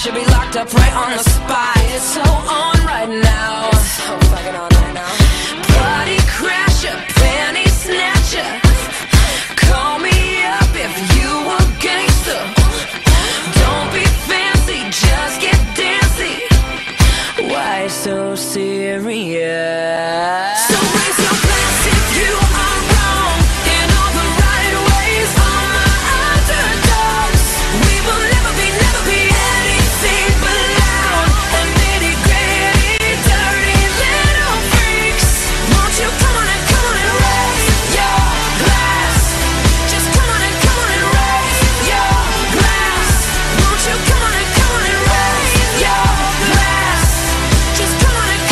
should be locked up right on the spot. It's so on right now. It's so fucking on right now. Body crasher, panty snatcher. Call me up if you a gangster. Don't be fancy, just get dancy. Why so serious? So raise your glass if you are wrong in all the right ways. All my underdogs, we will never be anything but loud and nitty-gritty, dirty little freaks. Won't you come on and raise your glass? Just come on and raise your glass. Won't you come on and raise your glass? Just come on and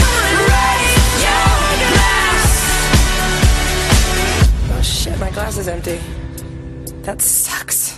raise your glass. Oh shit, my glass is empty. That sucks.